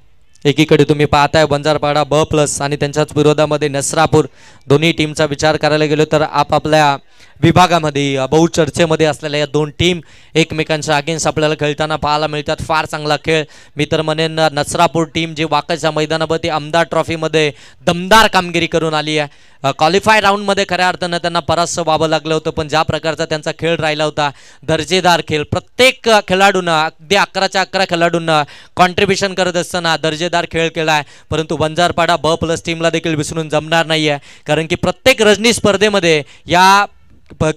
Speaker 1: एकीकडे तुम्ही पाहताय वंजारपाडा ब+ आणि त्यांच्याच विरोधामध्ये नसरापूर. दोन्ही टीमचा विचार करायला गेलो तर आपापल्या विभागामध्ये बहुचर्चेमध्ये असलेल्या या 2 टीम एकमेकांच्या अगेन्स्ट आपल्याला खेळताना पाहायला मिळतात. फार चांगला खेळ. मी तर म्हणेन नसरापूर टीम जी वाकच्या मैदानावरती आमदार ट्रॉफीमध्ये दमदार कामगिरी करून आली आहे. क्वालिफाय राऊंडमध्ये खऱ्या अर्थानं त्यांना परास्त व्हावं लागलं होतं, पण ज्या प्रकारचा त्यांचा खेळ राहिला होता, दर्जेदार खेळ, प्रत्येक खेळाडूंना अगदी 11च्या 11 खेळाडूंना कॉन्ट्रीब्युशन करत असताना दर्जेदार खेळ केला आहे. परंतु वंजारपाडा ब+ टीमला देखील विसरून जमणार नाही आहे, कारण की प्रत्येक रजनी स्पर्धेमध्ये या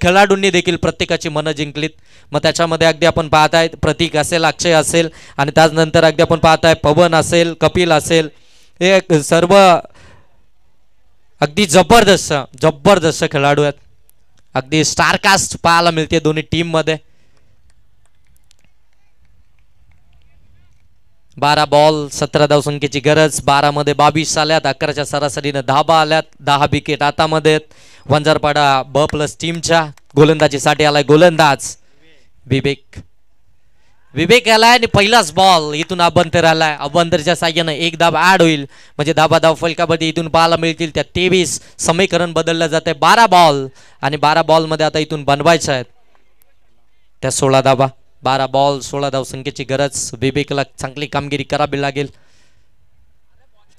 Speaker 1: खेळाडूंनी देखील प्रत्येकाची मनं जिंकलीत. मग त्याच्यामध्ये अगदी आपण पाहताय प्रतीक असेल, अक्षय असेल आणि त्यानंतर अगदी आपण पाहताय पवन असेल, कपिल असेल, हे सर्व अगदी जबरदस्त खेळाडू आहेत. अगदी स्टारकास्ट पाहायला मिळते दोन्ही टीम मध्ये. 12 बॉल 17 धावसंख्येची गरज. 12 मध्ये 22 आल्यात, 11च्या सरासरीनं धाबा आल्यात, 10 विकेट हातामध्ये. वंजारपाडा ब+ टीमच्या गोलंदाजीसाठी आलाय गोलंदाज विवेक आलाय आणि पहिलाच बॉल इथून अभ्यंतर आलाय. अभ्यंतरच्या साह्यानं 1 धाव ऍड होईल म्हणजे धाबा धाव फलकावरती इथून पाहायला मिळतील त्या 23. समीकरण बदललं जाते. 12 बॉल आणि 12 बॉलमध्ये आता इथून बनवायचं आहेत त्या 16 धाबा. 12 बॉल 16 धावसंख्येची गरज. विवेकला चांगली कामगिरी करावी लागेल.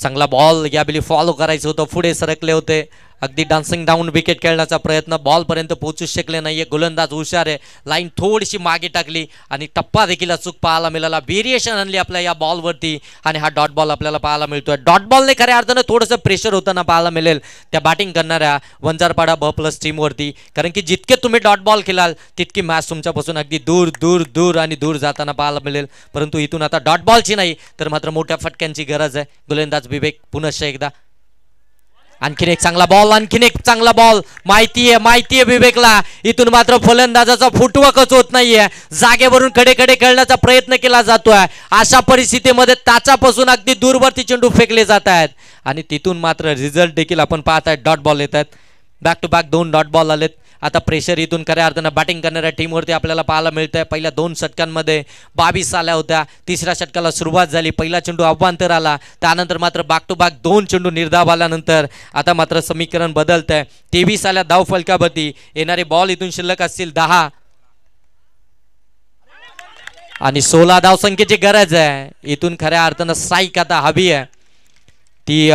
Speaker 1: चांगला बॉल यावेळी फॉलो करायचं होतं, पुढे सरकले होते अगदी डान्सिंग डाऊन विकेट खेळण्याचा प्रयत्न, बॉलपर्यंत पोहोचू शकले नाहीये. गोलंदाज हुशार आहे, लाईन थोडीशी मागे टाकली आणि टप्पा देखील अचूक पाहायला मिळाला. व्हेरिएशन आणली आपल्या या बॉलवरती आणि हा डॉट बॉल आपल्याला पाहायला मिळतोय. डॉट बॉलने खऱ्या अर्थानं थोडंसं प्रेशर होताना पाहायला मिळेल त्या बॅटिंग करणाऱ्या वंजारपाडा ब+ टीमवरती, कारण की जितके तुम्ही डॉट बॉल खेळाल तितकी मॅच तुमच्यापासून अगदी दूर दूर दूर आणि दूर जाताना पाहायला मिळेल. परंतु इथून आता डॉट बॉलची नाही तर मात्र मोठ्या फटक्यांची गरज आहे. गोलंदाज विवेक पुनश्च एकदा, आणखीन एक चांगला बॉल, आणखीन एक चांगला बॉल. माहितीये विवेकला इथून मात्र फलंदाजाचा फुटवर्कच होत नाहीये. जागेवरून कडे खेळण्याचा प्रयत्न केला जातोय. अशा परिस्थितीमध्ये त्याच्यापासून अगदी दूरवरती चेंडू फेकले जात आहेत आणि तिथून मात्र रिझल्ट देखील आपण पाहताय. डॉट बॉल येत आहेत, back to back 2 dot ball आलेत. आता प्रेशर इथून खऱ्या अर्थानं बॅटिंग करणाऱ्या टीमवरती आपल्याला पाहायला मिळतंय. पहिल्या 2 षटकांमध्ये 22 आल्या होत्या. तिसऱ्या षटकाला सुरुवात झाली, पहिला चेंडू अवांतर आला, त्यानंतर मात्र बॅक टू बॅक 2 चेंडू निर्धाव आल्यानंतर आता मात्र समीकरण बदलतंय. 23 आल्या धाव फलकावरती. येणारे बॉल इथून शिल्लक असतील 10 आणि 16 धाव संख्येची गरज आहे. इथून खऱ्या अर्थानं स्ट्राईक आता हवी आहे ती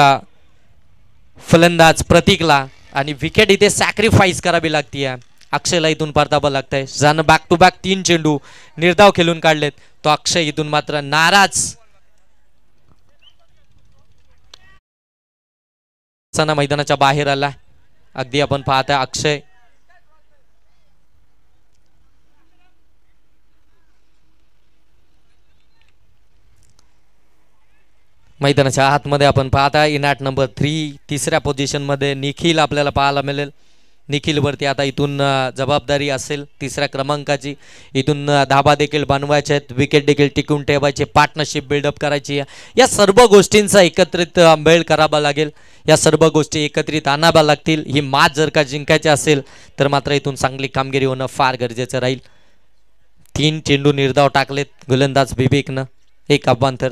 Speaker 1: फलंदाज प्रतीकला आणि विकेट इथे सॅक्रिफाईस करावी लागते. अक्षयला इथून परतावं लागतंय. ज्यानं बॅक टू बॅक 3 चेंडू निर्धाव खेळून काढलेत तो अक्षय इथून मात्र नाराज मैदानाच्या बाहेर आला. अगदी आपण पाहताय अक्षय मैदानाच्या आतमध्ये आपण पाहता. इनॅट नंबर 3 तिसऱ्या पोझिशनमध्ये निखिल आपल्याला पाहायला मिळेल. निखिलवरती आता इथून जबाबदारी असेल 3ऱ्या क्रमांकाची. इथून धाबा देखील बनवायचे आहेत, विकेट देखील टिकून ठेवायचे, पार्टनरशिप बिल्डअप करायची. या सर्व गोष्टींचा एकत्रित मेळ करावा लागेल. या सर्व गोष्टी एकत्रित आणाव्या लागतील. ही मॅच जर का जिंकायची असेल तर मात्र इथून चांगली कामगिरी होणं फार गरजेचं राहील. 3 चेंडू निर्धाव टाकलेत गोलंदाज विवेकनं, 1 अवांतर.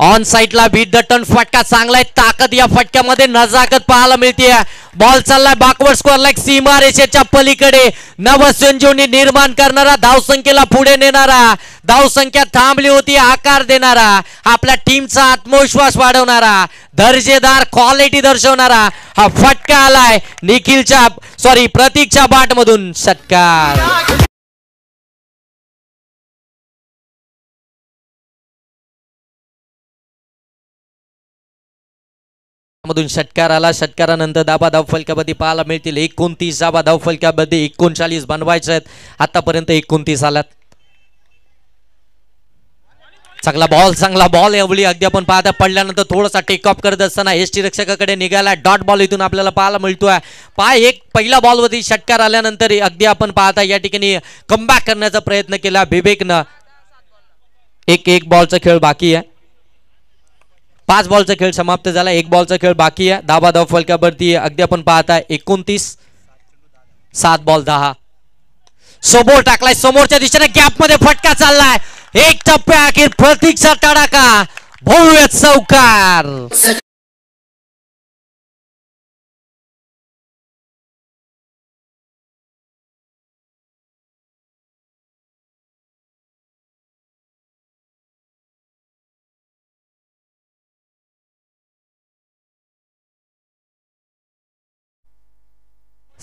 Speaker 1: ऑन साइडला बीट द टर्न फटका चांगला आहे. ताकद या फटक्यामध्ये नजाकत पाहायला मिळते. बॉल चाललाय बॅकवर्ड स्कोअर लाईक सीमारेषेच्या पलीकडे. नवसंजीवनी निर्माण करणारा, धावसंख्येला पुढे नेणारा, धावसंख्या थांबली होती आकार देणारा, आपल्या टीमचा आत्मविश्वास वाढवणारा, दर्जेदार क्वालिटी दर्शवणारा हा फटका आलाय प्रतीकच्या बॅटमधून. षटकार मधून षटकार आला. षटकारानंतर दाबा धाव फलकामध्ये पाहायला मिळतील 29 दाबा धाव फलकामध्ये 39 बनवायचे आहेत. आतापर्यंत 29 आल्यात. चांगला बॉल एवढी अगदी आपण पाहता पडल्यानंतर थोडासा टेक ऑफ करत असताना एसटी रक्षकाकडे निघाला. डॉट बॉल इथून आपल्याला पाहायला मिळतोय. पहिला बॉलवरती षटकार आल्यानंतर अगदी आपण पाहता या ठिकाणी कमबॅक करण्याचा प्रयत्न केला विवेकनं. एक बॉलचा खेळ बाकी आहे. 5 बॉलचा खेळ समाप्त झाला. 1 बॉलचा खेळ बाकी आहे. धाबा धाव फलकावरती अगदी आपण पाहताय 29, 7 बॉल 10. समोर टाकलाय, समोरच्या दिशेने गॅप मध्ये फटका चाललाय. 1 टप्प्या अखेर प्रतीकचा तडाखा, भव्य चौकार.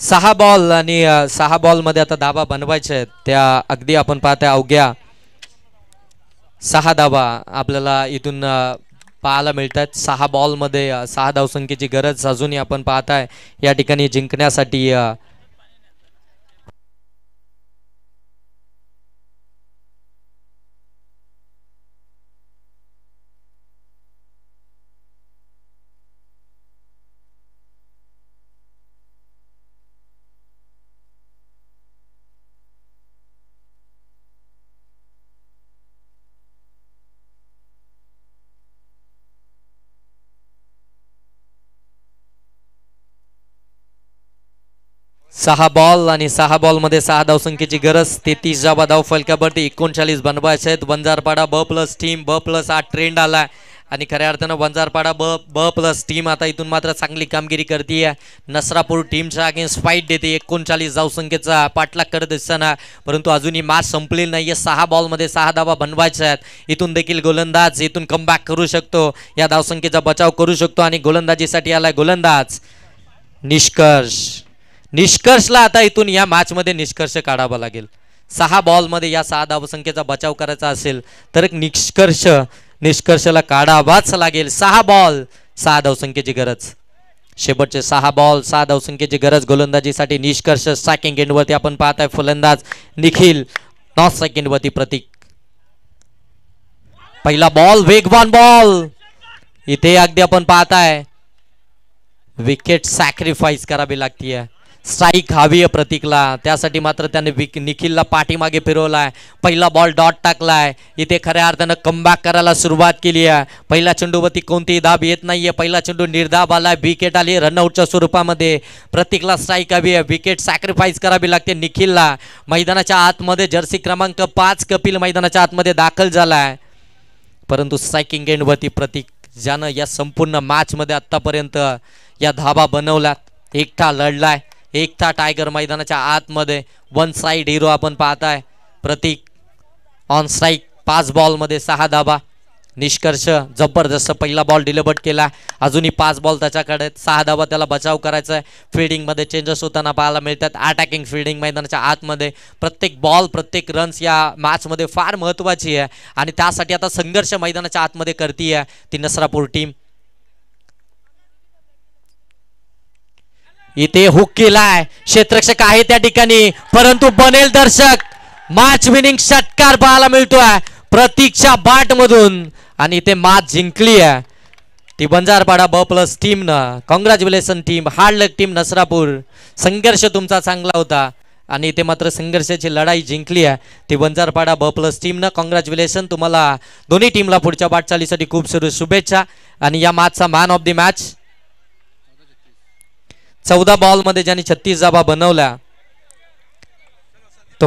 Speaker 1: सहा बॉल आणि 6 बॉल मध्ये आता धाबा बनवायचे आहेत. त्या अगदी आपण पाहताय अवघ्या 6 धाबा आपल्याला इथून पाहायला मिळतात. 6 बॉल मध्ये 6 धावसंख्येची गरज अजूनही आपण पाहताय या ठिकाणी जिंकण्यासाठी. सहा बॉल आणि 6 बॉल मध्ये 6 धावसंख्येची गरज. 33 धावा धाव फलकावरती 39 बनवायचे आहेत. वंजारपाडा ब+ टीम ब+8 ट्रेंड आलाय आणि खऱ्या अर्थानं वंजारपाडा ब+ टीम आता इथून मात्र चांगली कामगिरी करते. नसरापूर टीमच्या अगेन्स्ट फाईट देते. 39 धावसंख्येचा पाठलाग करत असताना, परंतु अजूनही मॅच संपलेली नाहीये. 6 बॉल मध्ये 6 धावा बनवायच्या आहेत. इथून देखील गोलंदाज इथून कमबॅक करू शकतो, या धावसंख्येचा बचाव करू शकतो आणि गोलंदाजीसाठी आलाय गोलंदाज निष्कर्षला आता इथून या मॅच मध्ये निष्कर्ष काढावा लागेल. 6 बॉलमध्ये या 6 धावसंख्येचा बचाव करायचा असेल तर एक निष्कर्षला काढावाच लागेल. 6 बॉल 6 धावसंख्येची गरज. शेवटचे 6 बॉल 6 धावसंख्येची गरज गोलंदाजीसाठी. निष्कर्ष सेकंड एंडवरती आपण पाहताय. फलंदाज निखिल, नॉट सेकंड वरती प्रतीक. पहिला बॉल वेगवान बॉल. इथे अगदी आपण पाहताय विकेट सॅक्रिफाईस करावी लागतीये. स्ट्राईक हवी आहे प्रतीकला, त्यासाठी मात्र त्याने निखिलला पाठीमागे फिरवलाय. पहिला बॉल डॉट टाकलाय. इथे खऱ्या अर्थानं कमबॅक करायला सुरुवात केली आहे. पहिल्या चेंडूवरती कोणतीही दाब येत नाहीये. पहिला चेंडू निर्धाब आलाय. विकेट आली रनआउटच्या स्वरूपामध्ये. प्रतीकला स्ट्राईक हवी आहे. विकेट सॅक्रिफाईस करावी लागते निखिलला. मैदानाच्या आतमध्ये जर्सी क्रमांक 5 कपिल मैदानाच्या आतमध्ये दाखल झालाय. परंतु स्ट्रायकिंग एंडवरती प्रतीक, ज्यानं या संपूर्ण मॅच मध्ये आतापर्यंत या धाबा बनवल्यात, एकटा लढलाय. एकटा टायगर मैदानाच्या आतमध्ये. 1 साइड हिरो आपण पाहताय. प्रतीक ऑन स्ट्राईक. 5 बॉलमध्ये 6 धाबा. निष्कर्ष जबरदस्त पहिला बॉल डिलिव्हर्ड केला. अजूनही 5 बॉल त्याच्याकडे. 6 धाबा त्याला बचाव करायचा आहे. फिल्डिंगमध्ये चेंजेस होताना पाहायला मिळतात. अटॅकिंग फिल्डिंग मैदानाच्या आतमध्ये. प्रत्येक बॉल प्रत्येक रन्स या मॅचमध्ये फार महत्त्वाची आहे आणि त्यासाठी आता संघर्ष मैदानाच्या आतमध्ये करतीये ती नसरापूर टीम. इथे हुक केलाय. क्षेत्ररक्षक आहे त्या ठिकाणी, परंतु बनेल दर्शक. मॅच विनिंग षटकार पाहायला मिळतोय प्रतीकच्या बॅट मधून आणि इथे मॅच जिंकली आहे ती बंजारपाडा ब+ टीमनं. Congratulation team. हार्ड लक टीम नसरापूर. संघर्ष तुमचा चांगला होता आणि इथे मात्र संघर्षाची लढाई जिंकली आहे ती बंजारपाडा ब+ टीमनं. कॉंग्रॅच्युलेशन तुम्हाला दोन्ही टीमला पुढच्या वाटचालीसाठी खूप सारी शुभेच्छा. आणि या मॅचचा मॅन ऑफ द मॅच 14 बॉलमध्ये ज्यांनी 36 धावा बनवल्या तो